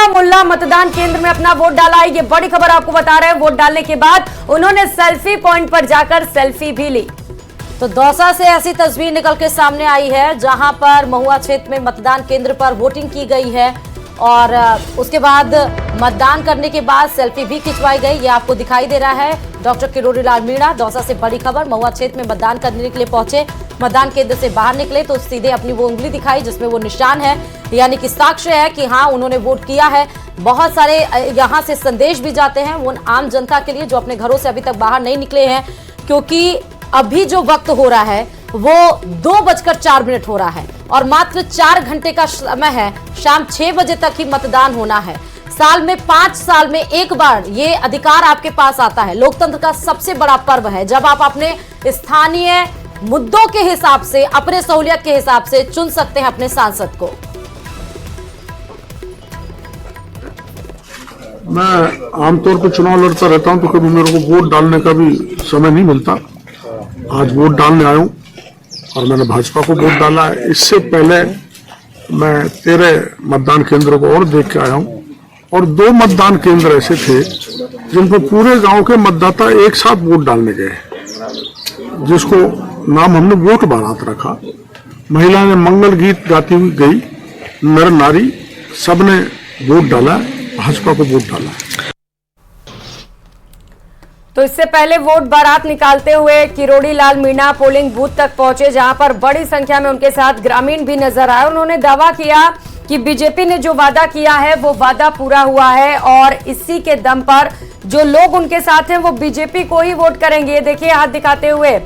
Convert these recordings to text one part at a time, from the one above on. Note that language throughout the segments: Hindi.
मुल्ला मतदान केंद्र में अपना वोट डाला है। ये बड़ी खबर आपको बता रहे हैं। वोट डालने के बाद उन्होंने सेल्फी पॉइंट पर जाकर सेल्फी भी ली। तो दौसा से ऐसी तस्वीर निकल के सामने आई है जहां पर महुआ क्षेत्र में मतदान केंद्र पर वोटिंग की गई है और उसके बाद मतदान करने के बाद सेल्फी भी खिंचवाई गई। ये आपको दिखाई दे रहा है। डॉक्टर किरोड़ी लाल मीणा, दौसा से बड़ी खबर। महुआ क्षेत्र में मतदान करने के लिए पहुंचे, मतदान केंद्र से बाहर निकले तो सीधे अपनी वो उंगली दिखाई जिसमें वो निशान है, यानी कि साक्ष्य है कि हाँ उन्होंने वोट किया है। बहुत सारे यहाँ से संदेश भी जाते हैं वो आम जनता के लिए जो अपने घरों से अभी तक बाहर नहीं निकले हैं, क्योंकि अभी जो वक्त हो रहा है वो 2:04 हो रहा है और मात्र 4 घंटे का समय है। शाम 6 बजे तक ही मतदान होना है। साल में 5 साल में एक बार ये अधिकार आपके पास आता है। लोकतंत्र का सबसे बड़ा पर्व है जब आप अपने स्थानीय मुद्दों के हिसाब से, अपने सहूलियत के हिसाब से चुन सकते हैं अपने सांसद को। मैं आमतौर पर चुनाव लड़ता रहता हूं तो कभी मेरे को वोट डालने का भी समय नहीं मिलता। आज वोट डालने आया हूं और मैंने भाजपा को वोट डाला है। इससे पहले मैं 13 मतदान केंद्रों को और देख के आया हूं और 2 मतदान केंद्र ऐसे थे जिन पर पूरे गांव के मतदाता एक साथ वोट डालने गए, जिसको नाम हमने वोट बारात रखा। महिला ने मंगल गीत गाती हुई गई, नर नारी सबने वोट डाला, भाजपा को वोट डाला। तो इससे पहले वोट बारात निकालते हुए किरोड़ी लाल मीणा पोलिंग बूथ तक पहुंचे जहां पर बड़ी संख्या में उनके साथ ग्रामीण भी नजर आए। उन्होंने दावा किया कि बीजेपी ने जो वादा किया है वो वादा पूरा हुआ है और इसी के दम पर जो लोग उनके साथ हैं वो बीजेपी को ही वोट करेंगे। ये देखिए हाथ दिखाते हुए।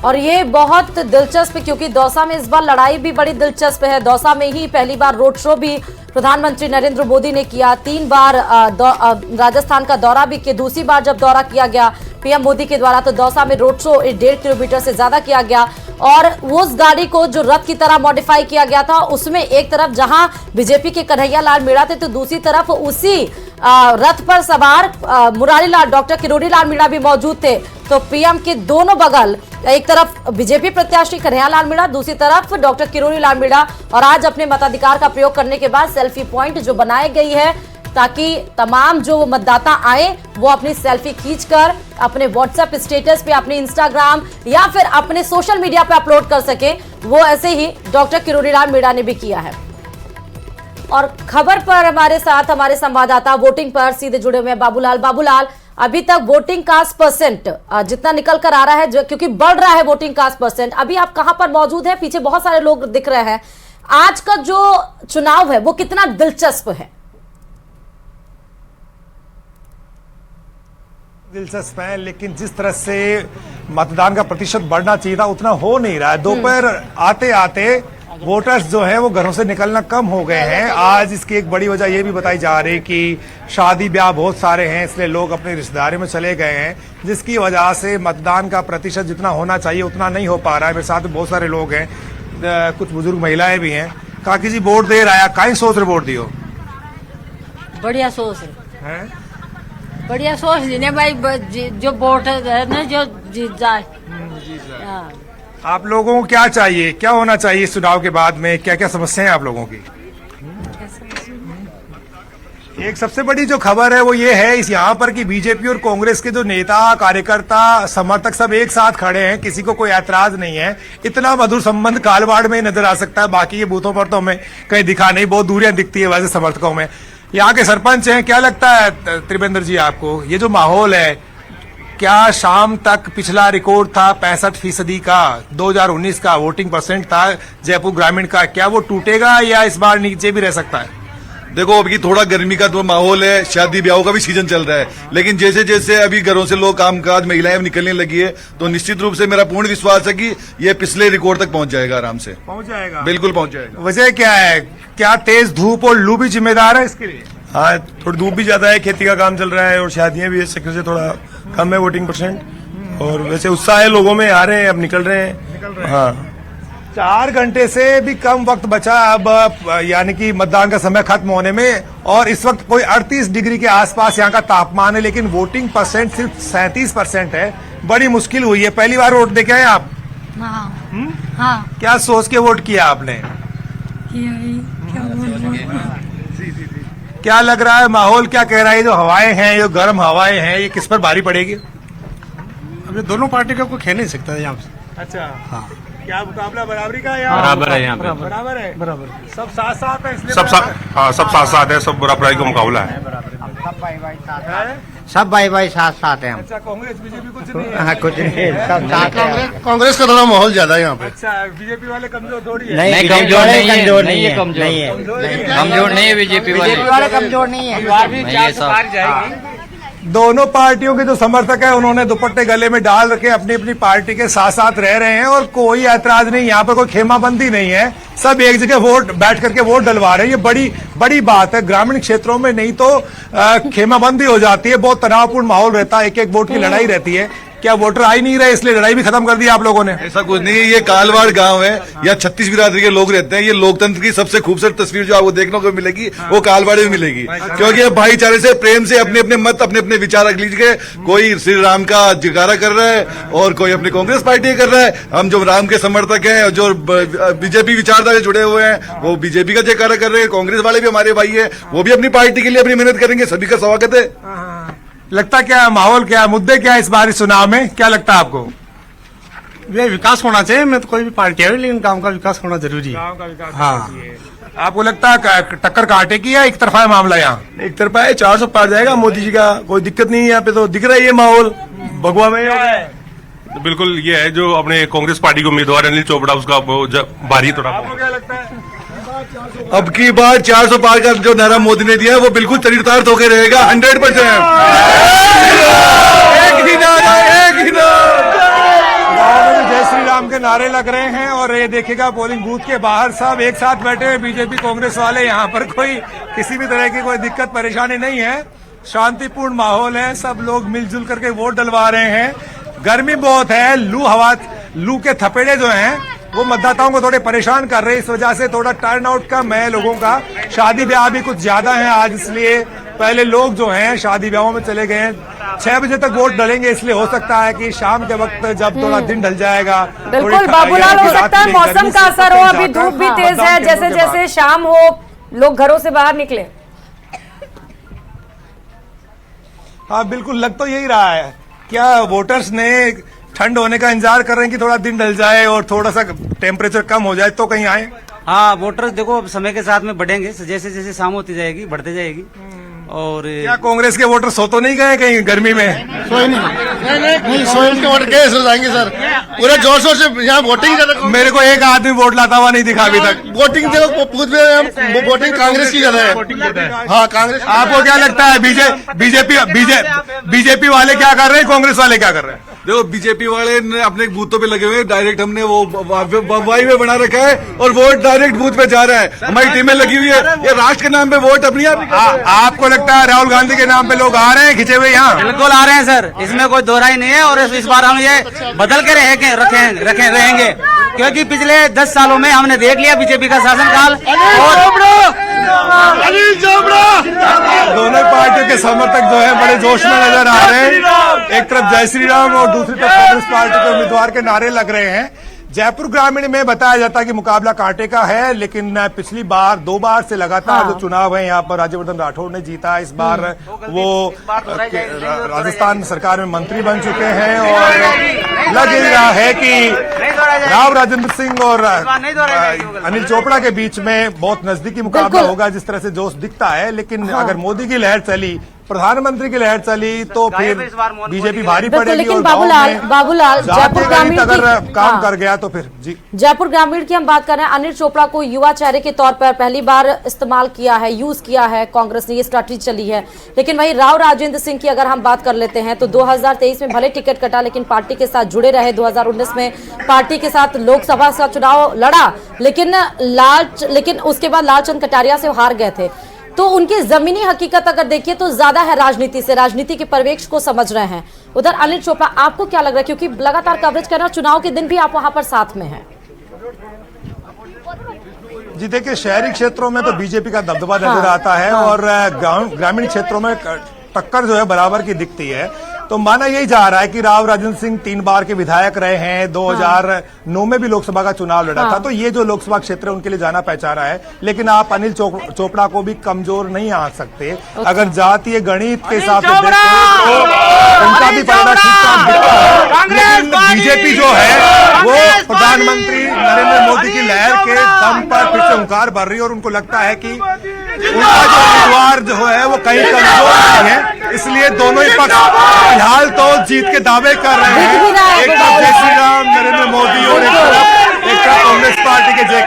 और ये बहुत दिलचस्प है क्योंकि दौसा में इस बार लड़ाई भी बड़ी दिलचस्प है। दौसा में ही पहली बार रोड शो भी प्रधानमंत्री नरेंद्र मोदी ने किया। 3 बार राजस्थान का दौरा भी किया। दूसरी बार जब दौरा किया गया पीएम मोदी के द्वारा तो दौसा में रोड शो 1.5 किलोमीटर से ज्यादा किया गया और उस गाड़ी को जो रथ की तरह मॉडिफाई किया गया था उसमें एक तरफ जहां बीजेपी के कन्हैया लाल मीणा थे तो दूसरी तरफ उसी रथ पर सवार मुरारी लाल डॉक्टर किरोड़ी लाल मीणा भी मौजूद थे। तो पीएम के दोनों बगल, एक तरफ बीजेपी प्रत्याशी कन्हैया लाल मीणा, दूसरी तरफ डॉक्टर किरोड़ी लाल मीणा। और आज अपने मताधिकार का प्रयोग करने के बाद सेल्फी पॉइंट जो बनाई गई है ताकि तमाम जो मतदाता आए वो अपनी सेल्फी खींचकर अपने व्हाट्सएप स्टेटस पे, अपने इंस्टाग्राम या फिर अपने सोशल मीडिया पे अपलोड कर सके। वो ऐसे ही डॉक्टर किरोड़ी लाल मीणा ने भी किया है। और खबर पर हमारे साथ हमारे संवाददाता वोटिंग पर सीधे जुड़े हुए हैं बाबूलाल, अभी तक वोटिंग कास्ट परसेंट जितना निकल कर आ रहा है क्योंकि बढ़ रहा है वोटिंग कास्ट परसेंट, अभी आप कहां पर मौजूद हैं? पीछे बहुत सारे लोग दिख रहे हैं। आज का जो चुनाव है वो कितना दिलचस्प है? दिलचस्प है, लेकिन जिस तरह से मतदान का प्रतिशत बढ़ना चाहिए था उतना हो नहीं रहा है। दोपहर आते आते वोटर्स जो हैं वो घरों से निकलना कम हो गए हैं। आज इसकी एक बड़ी वजह यह भी बताई जा रही कि शादी ब्याह बहुत सारे हैं, इसलिए लोग अपने रिश्तेदारी में चले गए हैं, जिसकी वजह से मतदान का प्रतिशत जितना होना चाहिए उतना नहीं हो पा रहा है। मेरे साथ बहुत सारे लोग हैं, कुछ बुजुर्ग महिलाएं भी हैं। काकी जी वोट दे रहा है, काई सोच रहे वोट दियो? बढ़िया सोच है, बढ़िया सोच लेने भाई, जो वोट है ना जो जीत जाए। आप लोगों को क्या चाहिए, क्या होना चाहिए इस चुनाव के बाद में? क्या क्या समस्याएं आप लोगों की? एक सबसे बड़ी जो खबर है वो ये है इस यहाँ पर कि बीजेपी और कांग्रेस के जो नेता, कार्यकर्ता, समर्थक सब एक साथ खड़े हैं, किसी को कोई ऐतराज नहीं है। इतना मधुर संबंध कालवाड़ में नजर आ सकता है, बाकी ये बूथों पर तो हमें कहीं दिखा नहीं, बहुत दूरियां दिखती है वैसे समर्थकों में। यहाँ के सरपंच हैं, क्या लगता है त्रिवेंद्र जी आपको ये जो माहौल है, क्या शाम तक पिछला रिकॉर्ड था 65% का 2019 का वोटिंग परसेंट था जयपुर ग्रामीण का, क्या वो टूटेगा या इस बार नीचे भी रह सकता है? देखो अभी थोड़ा गर्मी का तो माहौल है, शादी ब्याहों का भी सीजन चल रहा है, लेकिन जैसे जैसे अभी घरों से लोग कामकाज महिलाएं निकलने लगी है तो निश्चित रूप से मेरा पूर्ण विश्वास है कि ये पिछले रिकॉर्ड तक पहुंच जाएगा, आराम से पहुंच जाएगा, बिल्कुल पहुंच जाएगा। वजह क्या है? क्या तेज धूप और लू भी जिम्मेदार है इसके लिए? हाँ, थोड़ी धूप भी ज्यादा है, खेती का काम चल रहा है और शादियां भी इस चक्कर से थोड़ा कम है वोटिंग परसेंट। और वैसे उत्साह है लोगों में, आ रहे हैं, अब निकल रहे हैं। हाँ, 4 घंटे से भी कम वक्त बचा अब, यानी कि मतदान का समय खत्म होने में, और इस वक्त कोई 38 डिग्री के आसपास यहाँ का तापमान है, लेकिन वोटिंग परसेंट सिर्फ 37% है। बड़ी मुश्किल हुई है। पहली बार वोट देके आए आप? हाँ। क्या सोच के वोट किया आपने? क्या लग रहा है माहौल क्या कह रहा है? जो हवाएं हैं, जो गर्म हवाएं हैं, ये किस पर भारी पड़ेगी? अभी दोनों पार्टी का कोई खेल नहीं सकता है यहाँ पे। अच्छा, हाँ, क्या मुकाबला बराबरी का है यहाँ? बराबर है यहाँ पे। बराबर है, बराबर। सब साथ साथ है, इसलिए सब हाँ सब साथ साथ है, सब बराबरी का मुकाबला है। है? सब भाई भाई साथ साथ हैं हम। अच्छा, कांग्रेस बीजेपी कुछ नहीं है? हाँ, कुछ नहीं, सब साथ हैं। कांग्रेस का थोड़ा माहौल ज्यादा है यहाँ पे। अच्छा, बीजेपी वाले कमजोर थोड़ी है? नहीं, कमजोर नहीं है, कमजोर नहीं है, कमजोर नहीं है। कमजोर नहीं है बीजेपी वाले कमजोर नहीं है। ये सब दोनों पार्टियों के जो समर्थक है उन्होंने दुपट्टे गले में डाल रखे, अपनी अपनी पार्टी के साथ साथ रह रहे हैं और कोई ऐतराज नहीं, यहाँ पर कोई खेमाबंदी नहीं है, सब एक जगह वोट बैठ करके वोट डलवा रहे हैं। ये बड़ी बड़ी बात है। ग्रामीण क्षेत्रों में नहीं तो खेमाबंदी हो जाती है, बहुत तनावपूर्ण माहौल रहता है, एक एक वोट की लड़ाई रहती है। क्या वोटर आ ही नहीं रहे इसलिए लड़ाई भी खत्म कर दी आप लोगों ने? ऐसा कुछ नहीं है, ये कालवाड़ गांव है, या 36 बिरादरी के लोग रहते हैं। ये लोकतंत्र की सबसे खूबसूरत तस्वीर जो आपको देखने को मिलेगी वो कालवाड़ में मिलेगी, क्योंकि ये भाईचारे से, प्रेम से अपने अपने मत, अपने अपने विचार रख लीजिए। कोई श्री राम का जयकारा कर रहा है और कोई अपनी कांग्रेस पार्टी कर रहा है। हम जो राम के समर्थक हैं, जो बीजेपी विचारधारा से जुड़े हुए हैं, वो बीजेपी का जयकारा कर रहे हैं। कांग्रेस वाले भी हमारे भाई है, वो भी अपनी पार्टी के लिए अपनी मेहनत करेंगे। सभी का स्वागत है। लगता क्या है, माहौल क्या है, मुद्दे क्या है इस बार इस चुनाव में? क्या लगता है आपको? ये विकास होना चाहिए। मैं तो कोई भी पार्टी है, लेकिन गांव का विकास होना जरूरी है। गांव का विकास हाँ। आपको लगता है टक्कर काटे की या एक तरफा है मामला? यहाँ एक तरफा है, 400 पार जाएगा मोदी जी का, कोई दिक्कत नहीं है यहाँ पे। तो दिख रहा है ये माहौल भगवा में है। बिल्कुल ये है जो अपने कांग्रेस पार्टी के उम्मीदवार अनिल चोपड़ा, उसका भारी थोड़ा। आपको क्या लगता है? अब की बार 400 पार का जो नारा मोदी ने दिया है वो बिल्कुल चरितार्थ होकर रहेगा, 100%। एक ही नारा, एक ही नारा। गाँव में जय श्री राम के नारे लग रहे हैं और ये देखिएगा पोलिंग बूथ के बाहर सब एक साथ बैठे हुए बीजेपी कांग्रेस वाले। यहाँ पर कोई किसी भी तरह की कोई दिक्कत परेशानी नहीं है, शांतिपूर्ण माहौल है, सब लोग मिलजुल करके वोट डलवा रहे हैं। गर्मी बहुत है, लू के थपेड़े जो हैं वो मतदाताओं को थोड़े परेशान कर रहे हैं, इस वजह से थोड़ा टर्न आउट कम है लोगों का। शादी ब्याह भी कुछ ज्यादा है आज, इसलिए पहले लोग जो हैं शादी ब्याहों में चले गए हैं। 6 बजे तक वोट डलेंगे, इसलिए हो सकता है कि शाम के वक्त जब थोड़ा दिन ढल जाएगा, बिल्कुल बाबूलाल, हो सकता है मौसम का असर हो, अभी धूप भी तेज है, जैसे जैसे शाम हो लोग घरों से बाहर निकले। हाँ बिल्कुल, लग तो यही रहा है। क्या वोटर्स ने ठंड होने का इंतजार कर रहे हैं कि थोड़ा दिन ढल जाए और थोड़ा सा टेम्परेचर कम हो जाए तो कहीं आए? हाँ, वोटर्स देखो अब समय के साथ में बढ़ेंगे, जैसे जैसे शाम होती जाएगी बढ़ते जाएगी। और क्या कांग्रेस के वोटर सो तो नहीं गए कहीं गर्मी में? सोए नहीं, सोए के वोट कैसे जाएंगे सर? पूरे जोर शोर से यहाँ वोटिंग। मेरे को एक आदमी वोट लाता हुआ नहीं दिखा अभी तक। वोटिंग देखो, पूछ में हम वोटिंग कांग्रेस की ज्यादा है। हाँ, कांग्रेस। आपको क्या लगता है बीजेपी वाले क्या कर रहे हैं, कांग्रेस वाले क्या कर रहे हैं? देखो, बीजेपी वाले ने अपने बूथों पे लगे हुए हैं, डायरेक्ट हमने वो वाई में बना रखा है और वोट डायरेक्ट बूथ पे जा रहा है। हमारी टीमें लगी हुई है, ये राष्ट्र के नाम पे वोट अपनी आपको लगता है राहुल गांधी के नाम पे लोग आ रहे हैं खिंचे हुए यहाँ? बिल्कुल आ रहे हैं सर, इसमें कोई दो राय नहीं है। और इस बार हम ये बदल के रहेंगे, क्योंकि पिछले 10 सालों में हमने देख लिया बीजेपी का शासनकाल। दोनों पार्टियों के समर्थक जो है बड़े जोश में नजर आ रहे हैं। एक तरफ जय श्री राम और दूसरी तरफ कांग्रेस पार्टी के उम्मीदवार के नारे लग रहे हैं। जयपुर ग्रामीण में बताया जाता है कि मुकाबला कांटे का है, लेकिन पिछली बार 2 बार से लगातार जो चुनाव है यहाँ पर राज्यवर्धन राठौड़ ने जीता। इस बार वो राजस्थान सरकार में मंत्री बन चुके हैं और लग ही रहा है कि राव राजेंद्र सिंह और अनिल चोपड़ा के बीच में बहुत नजदीकी मुकाबला होगा जिस तरह से जोश दिखता है। लेकिन अगर मोदी की लहर चली, प्रधानमंत्री की लहर चली तो फिर बीजेपी भारी पड़ेगी। लेकिन और बाबूलाल जयपुर ग्रामीण अगर काम कर गया तो फिर जी। जयपुर ग्रामीण की हम बात कर रहे हैं। अनिल चोपड़ा को युवा चेहरे के तौर पर पहली बार इस्तेमाल किया है, यूज किया है कांग्रेस ने, ये स्ट्रैटेजी चली है। लेकिन वही राव राजेंद्र सिंह की अगर हम बात कर लेते हैं तो 2023 में भले टिकट कटा लेकिन पार्टी के साथ जुड़े रहे। 2019 में पार्टी के साथ लोकसभा का चुनाव लड़ा, लेकिन उसके बाद लालचंद कटारिया से हार गए थे। तो उनकी जमीनी हकीकत अगर देखिए तो ज्यादा है राजनीति से, राजनीति के परिवेश को समझ रहे हैं। उधर अनिल चोपड़ा, आपको क्या लग रहा है, क्योंकि लगातार कवरेज कर रहे हैं, चुनाव के दिन भी आप वहां पर साथ में हैं? जी देखिए, शहरी क्षेत्रों में तो बीजेपी का दबदबा नजर आता है और ग्रामीण क्षेत्रों में टक्कर जो है बराबर की दिखती है। तो माना यही जा रहा है कि राव राजेंद्र सिंह 3 बार के विधायक रहे हैं, 2009 में भी लोकसभा का चुनाव लड़ा था, तो ये जो लोकसभा क्षेत्र है उनके लिए जाना पहचाना है। लेकिन आप अनिल चोपड़ा को भी कमजोर नहीं आंक सकते। अगर जातीय गणित के हिसाब से देखें तो उनका भी पलड़ा ठीक-ठाक दिखता है। लेकिन बीजेपी जो है वो प्रधानमंत्री नरेंद्र मोदी की लहर के दम पर फिर से हुंकार भर रही है और उनको लगता है कि उनका जो उम्मीदवार जो है वो कहीं कमजोर नहीं है। इसलिए दोनों ही पक्ष फिलहाल तो जीत के दावे कर रहे हैं। एक तरफ जय श्री राम नरेंद्र मोदी और एक तरफ कांग्रेस पार्टी के जय